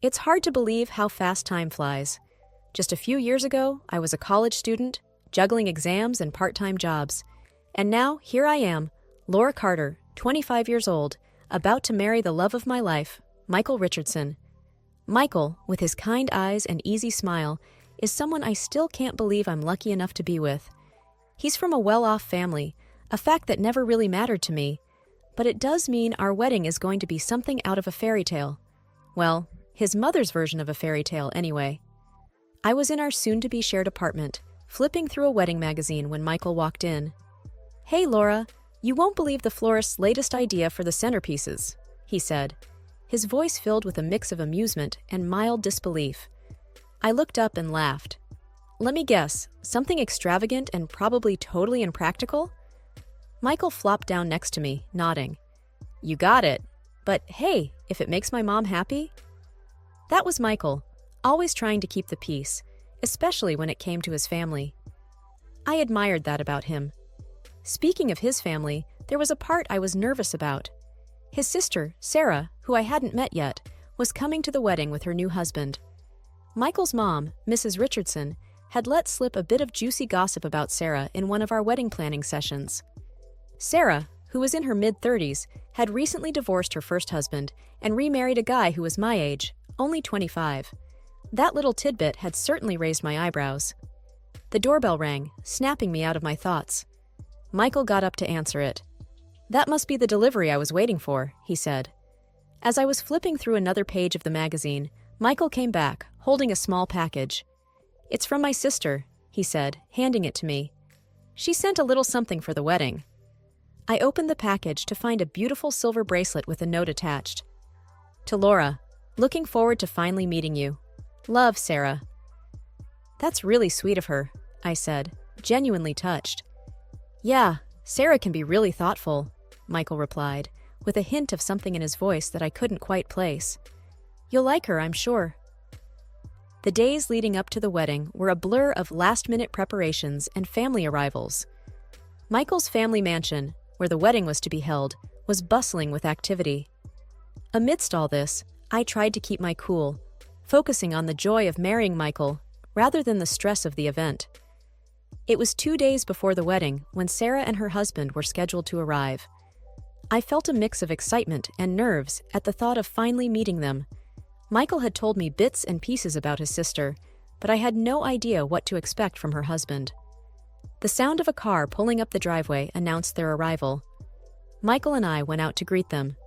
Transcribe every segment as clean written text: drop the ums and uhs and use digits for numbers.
It's hard to believe how fast time flies. Just a few years ago, I was a college student, juggling exams and part-time jobs. And now, here I am, Laura Carter, 25 years old, about to marry the love of my life, Michael Richardson. Michael, with his kind eyes and easy smile, is someone I still can't believe I'm lucky enough to be with. He's from a well-off family, a fact that never really mattered to me, but it does mean our wedding is going to be something out of a fairy tale. Well, his mother's version of a fairy tale, anyway. I was in our soon-to-be shared apartment, flipping through a wedding magazine when Michael walked in. "Hey, Laura, you won't believe the florist's latest idea for the centerpieces," he said, his voice filled with a mix of amusement and mild disbelief. I looked up and laughed. "Let me guess, something extravagant and probably totally impractical?" Michael flopped down next to me, nodding. "You got it. But hey, if it makes my mom happy?" That was Michael, always trying to keep the peace, especially when it came to his family. I admired that about him. Speaking of his family, there was a part I was nervous about. His sister, Sarah, who I hadn't met yet, was coming to the wedding with her new husband. Michael's mom, Mrs. Richardson, had let slip a bit of juicy gossip about Sarah in one of our wedding planning sessions. Sarah, who was in her mid-30s, had recently divorced her first husband and remarried a guy who was my age, only 25. That little tidbit had certainly raised my eyebrows. The doorbell rang, snapping me out of my thoughts. Michael got up to answer it. "That must be the delivery I was waiting for," he said. As I was flipping through another page of the magazine, Michael came back, holding a small package. "It's from my sister," he said, handing it to me. "She sent a little something for the wedding." I opened the package to find a beautiful silver bracelet with a note attached. "To Laura, looking forward to finally meeting you. Love, Sarah." "That's really sweet of her," I said, genuinely touched. "Yeah, Sarah can be really thoughtful," Michael replied, with a hint of something in his voice that I couldn't quite place. "You'll like her, I'm sure." The days leading up to the wedding were a blur of last-minute preparations and family arrivals. Michael's family mansion, where the wedding was to be held, was bustling with activity. Amidst all this, I tried to keep my cool, focusing on the joy of marrying Michael rather than the stress of the event. It was 2 days before the wedding when Sarah and her husband were scheduled to arrive. I felt a mix of excitement and nerves at the thought of finally meeting them. Michael had told me bits and pieces about his sister, but I had no idea what to expect from her husband. The sound of a car pulling up the driveway announced their arrival. Michael and I went out to greet them.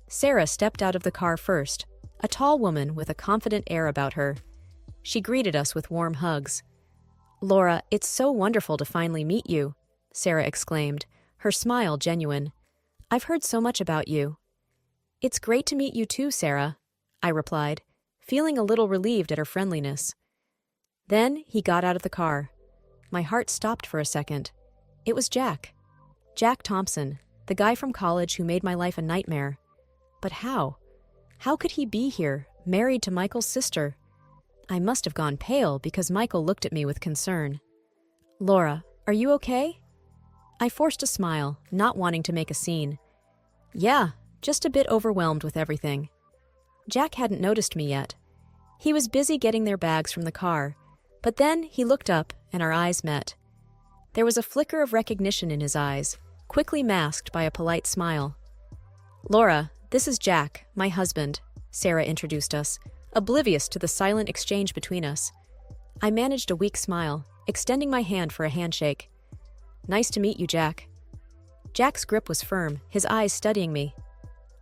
Sarah stepped out of the car first, a tall woman with a confident air about her. She greeted us with warm hugs. "Laura, it's so wonderful to finally meet you," Sarah exclaimed, her smile genuine. "I've heard so much about you." "It's great to meet you too, Sarah," I replied, feeling a little relieved at her friendliness. Then he got out of the car. My heart stopped for a second. It was Jack. Jack Thompson, the guy from college who made my life a nightmare. But how? How could he be here, married to Michael's sister? I must have gone pale because Michael looked at me with concern. "Laura, are you okay?" I forced a smile, not wanting to make a scene. "Yeah, just a bit overwhelmed with everything." Jack hadn't noticed me yet. He was busy getting their bags from the car, but then he looked up and our eyes met. There was a flicker of recognition in his eyes, quickly masked by a polite smile. "Laura, this is Jack, my husband," Sarah introduced us, oblivious to the silent exchange between us. I managed a weak smile, extending my hand for a handshake. "Nice to meet you, Jack." Jack's grip was firm, his eyes studying me.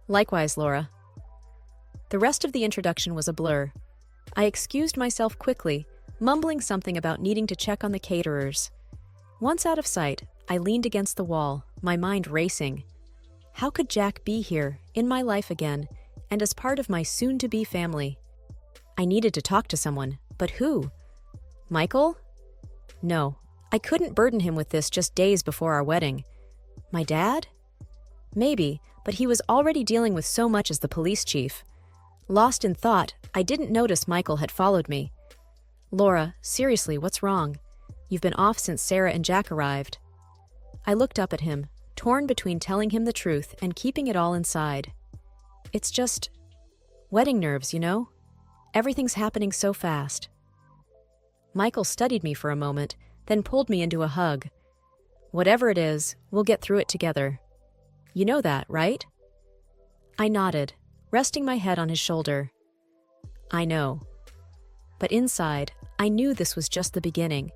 "Likewise, Laura." The rest of the introduction was a blur. I excused myself quickly, mumbling something about needing to check on the caterers. Once out of sight, I leaned against the wall, my mind racing. How could Jack be here, in my life again, and as part of my soon-to-be family? I needed to talk to someone, but who? Michael? No, I couldn't burden him with this just days before our wedding. My dad? Maybe, but he was already dealing with so much as the police chief. Lost in thought, I didn't notice Michael had followed me. "Laura, seriously, what's wrong? You've been off since Sarah and Jack arrived." I looked up at him, torn between telling him the truth and keeping it all inside. "It's just wedding nerves, you know?" Everything's happening so fast. Michael studied me for a moment, then pulled me into a hug. Whatever it is, we'll get through it together. You know that, right? I nodded, resting my head on his shoulder. I know. But inside, I knew this was just the beginning.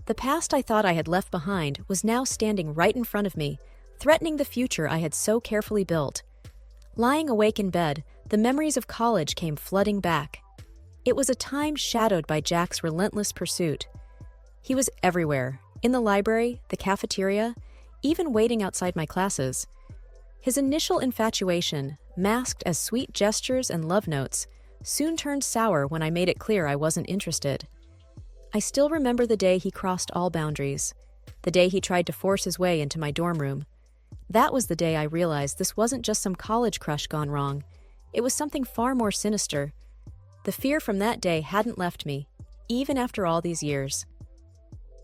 The past I thought I had left behind was now standing right in front of me, threatening the future I had so carefully built. Lying awake in bed, the memories of college came flooding back. It was a time shadowed by Jack's relentless pursuit. He was everywhere, in the library, the cafeteria, even waiting outside my classes. His initial infatuation, masked as sweet gestures and love notes, soon turned sour when I made it clear I wasn't interested. I still remember the day he crossed all boundaries, the day he tried to force his way into my dorm room. That was the day I realized this wasn't just some college crush gone wrong. It was something far more sinister. The fear from that day hadn't left me, even after all these years.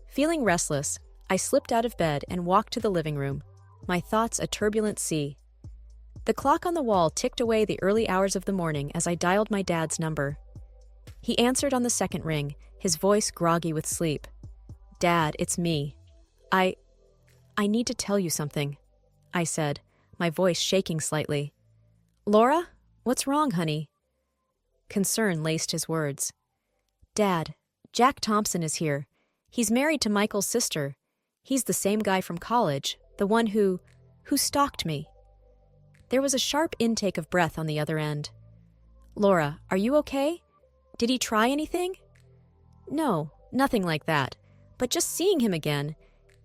Feeling restless, I slipped out of bed and walked to the living room, my thoughts a turbulent sea. The clock on the wall ticked away the early hours of the morning as I dialed my dad's number. He answered on the second ring, his voice groggy with sleep. "Dad, it's me. I need to tell you something," I said, my voice shaking slightly. "Laura? What's wrong, honey?" Concern laced his words. "Dad, Jack Thompson is here. He's married to Michael's sister. He's the same guy from college, the one who stalked me." There was a sharp intake of breath on the other end. "Laura, are you okay? Did he try anything?" "No, nothing like that. But just seeing him again,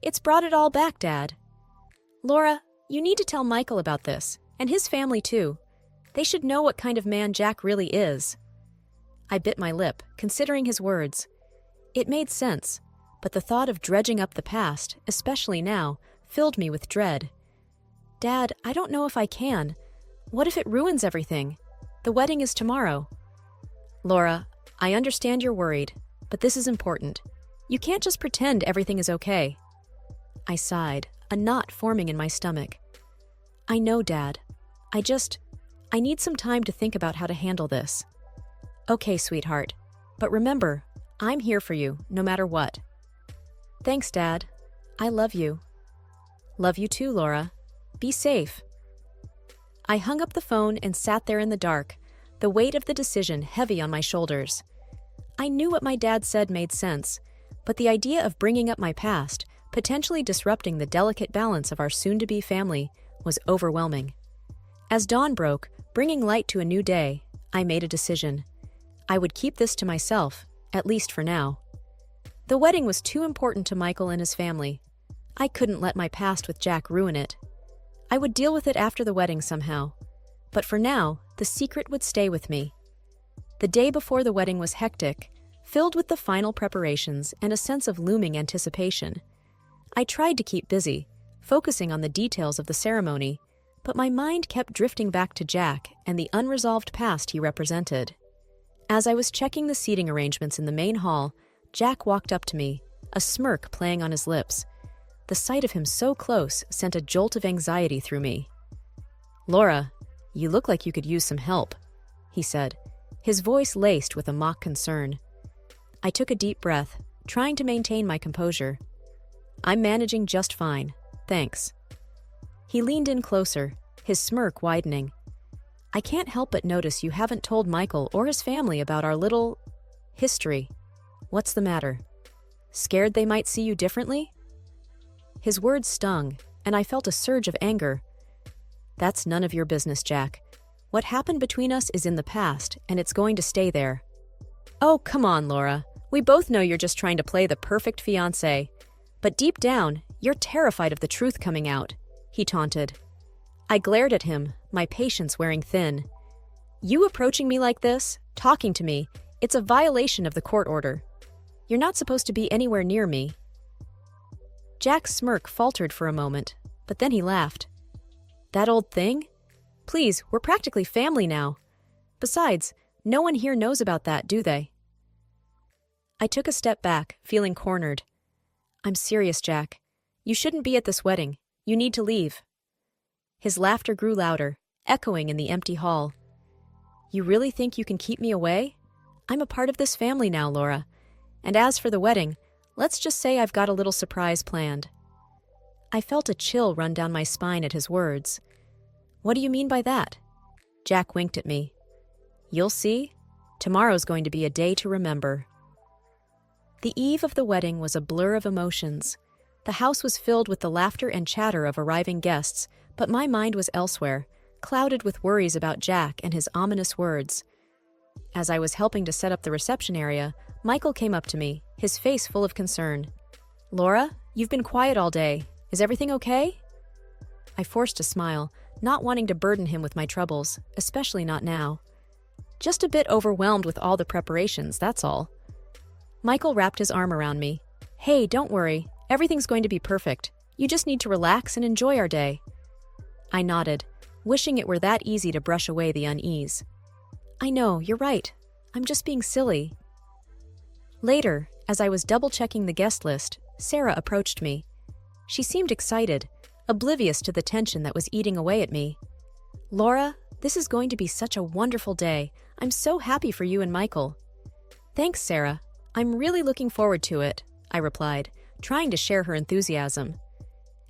it's brought it all back, Dad." "Laura, you need to tell Michael about this, and his family too. They should know what kind of man Jack really is." I bit my lip, considering his words. It made sense, but the thought of dredging up the past, especially now, filled me with dread. "Dad, I don't know if I can. What if it ruins everything? The wedding is tomorrow." "Laura, I understand you're worried, but this is important. You can't just pretend everything is okay." I sighed, a knot forming in my stomach. "I know, Dad. I need some time to think about how to handle this." "Okay, sweetheart. But remember, I'm here for you, no matter what." "Thanks, Dad. I love you." "Love you too, Laura. Be safe." I hung up the phone and sat there in the dark, the weight of the decision heavy on my shoulders. I knew what my dad said made sense, but the idea of bringing up my past, potentially disrupting the delicate balance of our soon-to-be family, was overwhelming. As dawn broke, bringing light to a new day, I made a decision. I would keep this to myself, at least for now. The wedding was too important to Michael and his family. I couldn't let my past with Jack ruin it. I would deal with it after the wedding somehow. But for now, the secret would stay with me. The day before the wedding was hectic, filled with the final preparations and a sense of looming anticipation. I tried to keep busy, focusing on the details of the ceremony, but my mind kept drifting back to Jack and the unresolved past he represented. As I was checking the seating arrangements in the main hall, Jack walked up to me, a smirk playing on his lips. The sight of him so close sent a jolt of anxiety through me. "Laura, you look like you could use some help," he said, his voice laced with a mock concern. I took a deep breath, trying to maintain my composure. "I'm managing just fine, thanks." He leaned in closer, his smirk widening. "I can't help but notice you haven't told Michael or his family about our little history. What's the matter? Scared they might see you differently?" His words stung, and I felt a surge of anger. "That's none of your business, Jack. What happened between us is in the past, and it's going to stay there." "Oh, come on, Laura. We both know you're just trying to play the perfect fiancé. But deep down, you're terrified of the truth coming out," he taunted. I glared at him, my patience wearing thin. "You approaching me like this, talking to me, it's a violation of the court order. You're not supposed to be anywhere near me." Jack's smirk faltered for a moment, but then he laughed. "That old thing? Please, we're practically family now. Besides, no one here knows about that, do they?" I took a step back, feeling cornered. "I'm serious, Jack. You shouldn't be at this wedding. You need to leave." His laughter grew louder, echoing in the empty hall. "You really think you can keep me away? I'm a part of this family now, Laura. And as for the wedding, let's just say I've got a little surprise planned." I felt a chill run down my spine at his words. "What do you mean by that?" Jack winked at me. "You'll see. Tomorrow's going to be a day to remember." The eve of the wedding was a blur of emotions. The house was filled with the laughter and chatter of arriving guests, but my mind was elsewhere, clouded with worries about Jack and his ominous words. As I was helping to set up the reception area, Michael came up to me, his face full of concern. "Laura, you've been quiet all day. Is everything okay?" I forced a smile, not wanting to burden him with my troubles, especially not now. "Just a bit overwhelmed with all the preparations, that's all." Michael wrapped his arm around me. "Hey, don't worry. Everything's going to be perfect. You just need to relax and enjoy our day." I nodded, wishing it were that easy to brush away the unease. "I know, you're right. I'm just being silly." Later, as I was double-checking the guest list, Sarah approached me. She seemed excited, oblivious to the tension that was eating away at me. "Laura, this is going to be such a wonderful day. I'm so happy for you and Michael." "Thanks, Sarah. I'm really looking forward to it," I replied, trying to share her enthusiasm.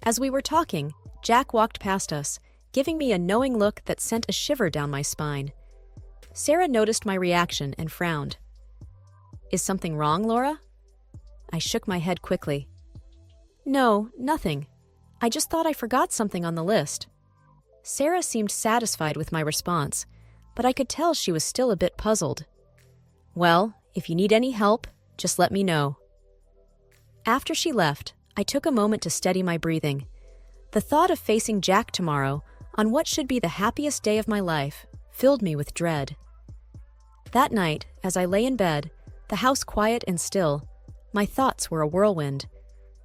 As we were talking, Jack walked past us, giving me a knowing look that sent a shiver down my spine. Sarah noticed my reaction and frowned. "Is something wrong, Laura?" I shook my head quickly. "No, nothing. I just thought I forgot something on the list." Sarah seemed satisfied with my response, but I could tell she was still a bit puzzled. "Well, if you need any help, just let me know." After she left, I took a moment to steady my breathing. The thought of facing Jack tomorrow, on what should be the happiest day of my life, filled me with dread. That night, as I lay in bed, the house quiet and still, my thoughts were a whirlwind.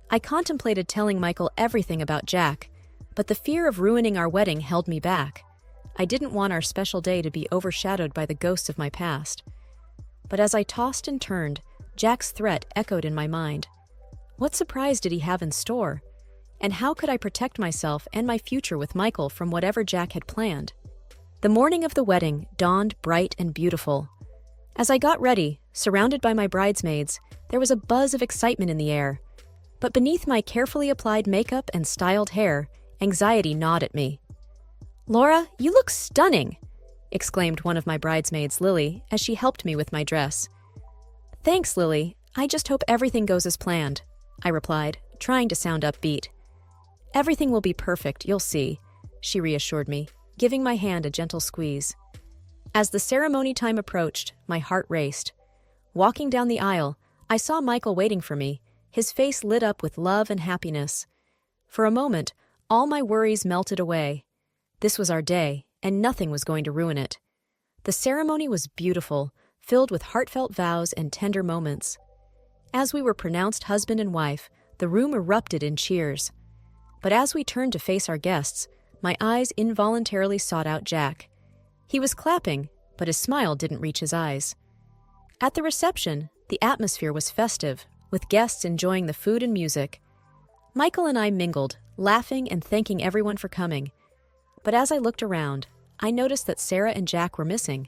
I contemplated telling Michael everything about Jack, but the fear of ruining our wedding held me back. I didn't want our special day to be overshadowed by the ghosts of my past. But as I tossed and turned, Jack's threat echoed in my mind. What surprise did he have in store? And how could I protect myself and my future with Michael from whatever Jack had planned? The morning of the wedding dawned bright and beautiful. As I got ready, surrounded by my bridesmaids, there was a buzz of excitement in the air. But beneath my carefully applied makeup and styled hair, anxiety gnawed at me. "Laura, you look stunning!" exclaimed one of my bridesmaids, Lily, as she helped me with my dress. "Thanks, Lily. I just hope everything goes as planned," I replied, trying to sound upbeat. "Everything will be perfect, you'll see," she reassured me, giving my hand a gentle squeeze. As the ceremony time approached, my heart raced. Walking down the aisle, I saw Michael waiting for me, his face lit up with love and happiness. For a moment, all my worries melted away. This was our day, and nothing was going to ruin it. The ceremony was beautiful, filled with heartfelt vows and tender moments. As we were pronounced husband and wife, the room erupted in cheers. But as we turned to face our guests, my eyes involuntarily sought out Jack. He was clapping, but his smile didn't reach his eyes. At the reception, the atmosphere was festive, with guests enjoying the food and music. Michael and I mingled, laughing and thanking everyone for coming. But as I looked around, I noticed that Sarah and Jack were missing.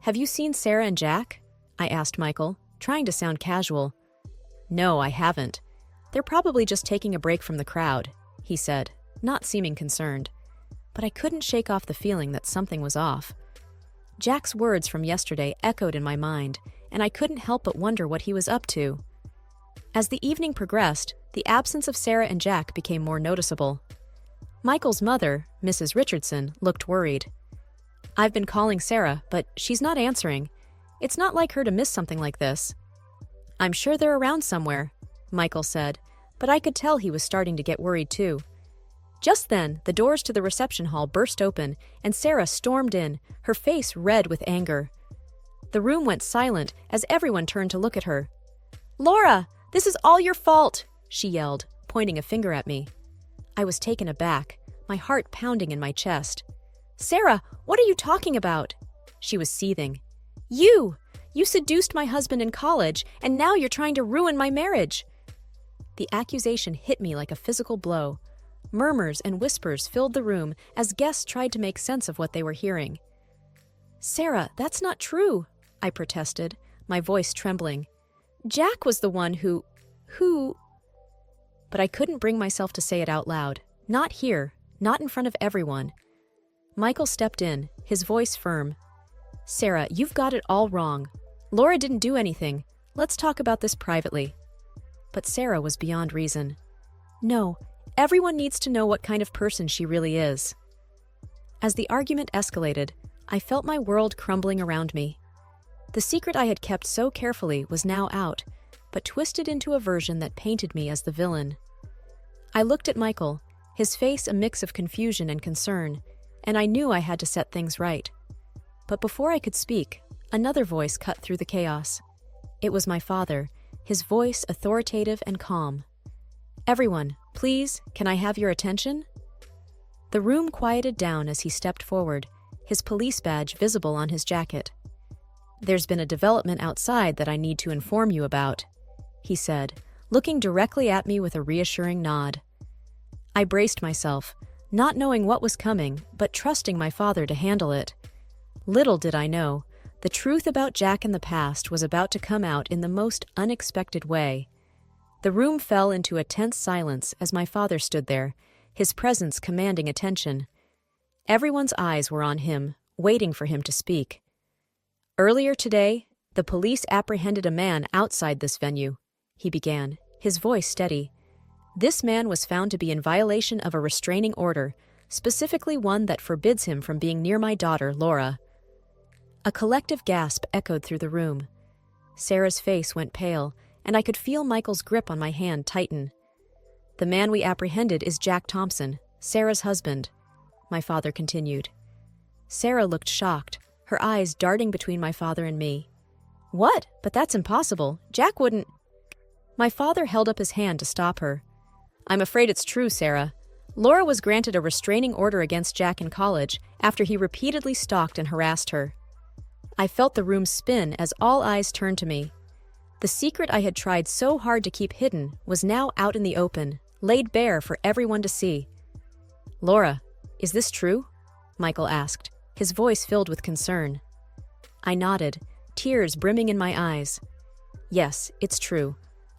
"Have you seen Sarah and Jack?" I asked Michael, trying to sound casual. "No, I haven't. They're probably just taking a break from the crowd," he said, not seeming concerned. But I couldn't shake off the feeling that something was off. Jack's words from yesterday echoed in my mind, and I couldn't help but wonder what he was up to. As the evening progressed, the absence of Sarah and Jack became more noticeable. Michael's mother, Mrs. Richardson, looked worried. "I've been calling Sarah, but she's not answering. It's not like her to miss something like this." "I'm sure they're around somewhere," Michael said, but I could tell he was starting to get worried too. Just then, the doors to the reception hall burst open, and Sarah stormed in, her face red with anger. The room went silent as everyone turned to look at her. "Laura, this is all your fault!" she yelled, pointing a finger at me. I was taken aback, my heart pounding in my chest. "Sarah, what are you talking about?" She was seething. You seduced my husband in college, and now you're trying to ruin my marriage." The accusation hit me like a physical blow. Murmurs and whispers filled the room as guests tried to make sense of what they were hearing. "Sarah, that's not true," I protested, my voice trembling. Jack was the one who... But I couldn't bring myself to say it out loud. Not here, not in front of everyone. Michael stepped in, his voice firm. Sarah, you've got it all wrong. Laura didn't do anything. Let's talk about this privately. But Sarah was beyond reason. No, everyone needs to know what kind of person she really is. As the argument escalated, I felt my world crumbling around me. The secret I had kept so carefully was now out, but twisted into a version that painted me as the villain. I looked at Michael, his face a mix of confusion and concern, and I knew I had to set things right. But before I could speak, another voice cut through the chaos. It was my father, his voice authoritative and calm. Everyone, please, can I have your attention? The room quieted down as he stepped forward, his police badge visible on his jacket. There's been a development outside that I need to inform you about, he said, looking directly at me with a reassuring nod. I braced myself, not knowing what was coming, but trusting my father to handle it. Little did I know, the truth about Jack in the past was about to come out in the most unexpected way. The room fell into a tense silence as my father stood there, his presence commanding attention. Everyone's eyes were on him, waiting for him to speak. Earlier today, the police apprehended a man outside this venue, he began, his voice steady. This man was found to be in violation of a restraining order, specifically one that forbids him from being near my daughter, Laura. A collective gasp echoed through the room. Sarah's face went pale, and I could feel Michael's grip on my hand tighten. The man we apprehended is Jack Thompson, Sarah's husband, my father continued. Sarah looked shocked, her eyes darting between my father and me. What? But that's impossible. Jack wouldn't... My father held up his hand to stop her. I'm afraid it's true, Sarah. Laura was granted a restraining order against Jack in college after he repeatedly stalked and harassed her. I felt the room spin as all eyes turned to me. The secret I had tried so hard to keep hidden was now out in the open, laid bare for everyone to see. Laura, is this true? Michael asked, his voice filled with concern. I nodded, tears brimming in my eyes. Yes, it's true.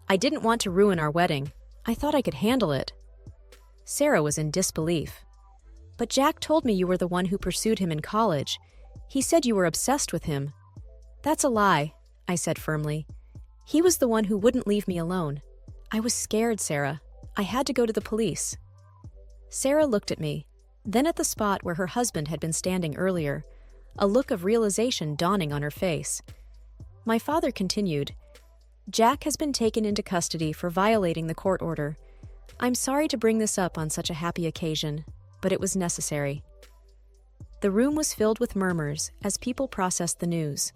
I didn't want to ruin our wedding. I thought I could handle it. Sarah was in disbelief. But Jack told me you were the one who pursued him in college. He said you were obsessed with him. That's a lie, I said firmly. He was the one who wouldn't leave me alone. I was scared, Sarah. I had to go to the police. Sarah looked at me, then at the spot where her husband had been standing earlier, a look of realization dawning on her face. My father continued, Jack has been taken into custody for violating the court order. I'm sorry to bring this up on such a happy occasion, but it was necessary. The room was filled with murmurs as people processed the news.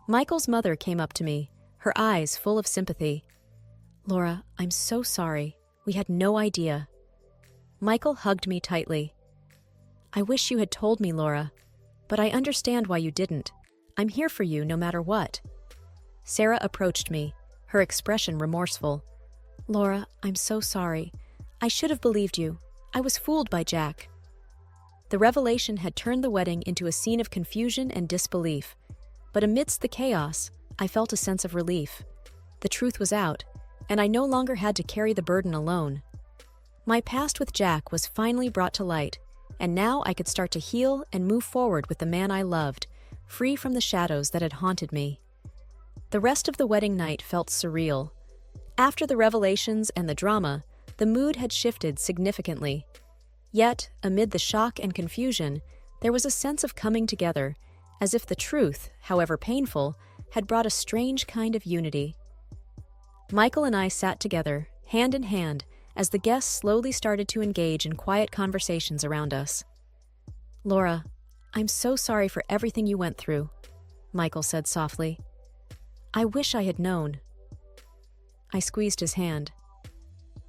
Michael's mother came up to me, her eyes full of sympathy. Laura, I'm so sorry. We had no idea. Michael hugged me tightly. I wish you had told me, Laura, but I understand why you didn't. I'm here for you no matter what. Sarah approached me, her expression remorseful. Laura, I'm so sorry. I should have believed you. I was fooled by Jack. The revelation had turned the wedding into a scene of confusion and disbelief. But amidst the chaos, I felt a sense of relief. The truth was out, and I no longer had to carry the burden alone. My past with Jack was finally brought to light, and now I could start to heal and move forward with the man I loved, free from the shadows that had haunted me. The rest of the wedding night felt surreal. After the revelations and the drama, the mood had shifted significantly. Yet, amid the shock and confusion, there was a sense of coming together, as if the truth, however painful, had brought a strange kind of unity. Michael and I sat together, hand in hand, as the guests slowly started to engage in quiet conversations around us. Laura, I'm so sorry for everything you went through, Michael said softly. I wish I had known. I squeezed his hand.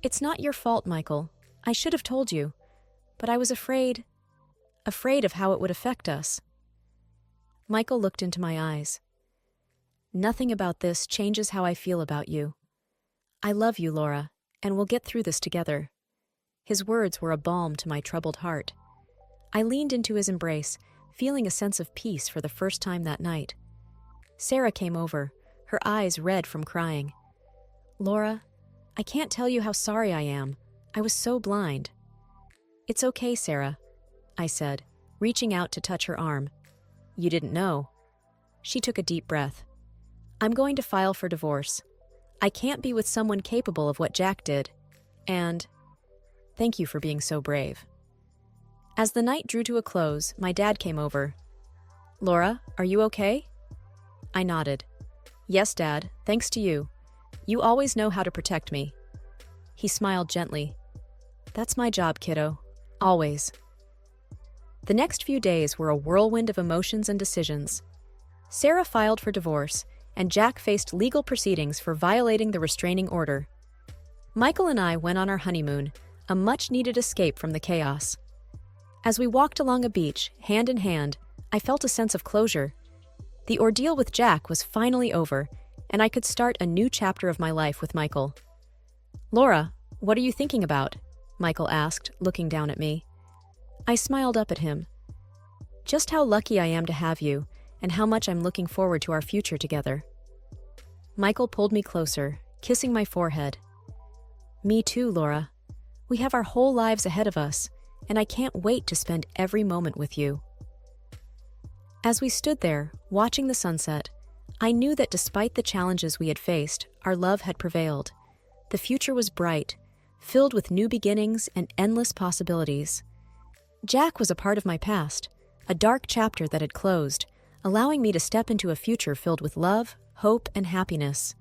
It's not your fault, Michael. I should have told you. But I was afraid of how it would affect us. Michael looked into my eyes. Nothing about this changes how I feel about you. I love you, Laura, and we'll get through this together. His words were a balm to my troubled heart. I leaned into his embrace, feeling a sense of peace for the first time that night. Sarah came over, her eyes red from crying. "Laura, I can't tell you how sorry I am. I was so blind." "It's okay, Sarah," I said, reaching out to touch her arm. "You didn't know." She took a deep breath. "I'm going to file for divorce. I can't be with someone capable of what Jack did. And thank you for being so brave." As the night drew to a close, my dad came over. "Laura, are you okay?" I nodded. "Yes, Dad, thanks to you. You always know how to protect me." He smiled gently. "That's my job, kiddo. Always." The next few days were a whirlwind of emotions and decisions. Sarah filed for divorce, and Jack faced legal proceedings for violating the restraining order. Michael and I went on our honeymoon, a much-needed escape from the chaos. As we walked along a beach, hand in hand, I felt a sense of closure. The ordeal with Jack was finally over, and I could start a new chapter of my life with Michael. "Laura, what are you thinking about?" Michael asked, looking down at me. I smiled up at him. "Just how lucky I am to have you, and how much I'm looking forward to our future together." Michael pulled me closer, kissing my forehead. "Me too, Laura. We have our whole lives ahead of us, and I can't wait to spend every moment with you." As we stood there, watching the sunset, I knew that despite the challenges we had faced, our love had prevailed. The future was bright, filled with new beginnings and endless possibilities. Jack was a part of my past, a dark chapter that had closed, allowing me to step into a future filled with love, hope, and happiness.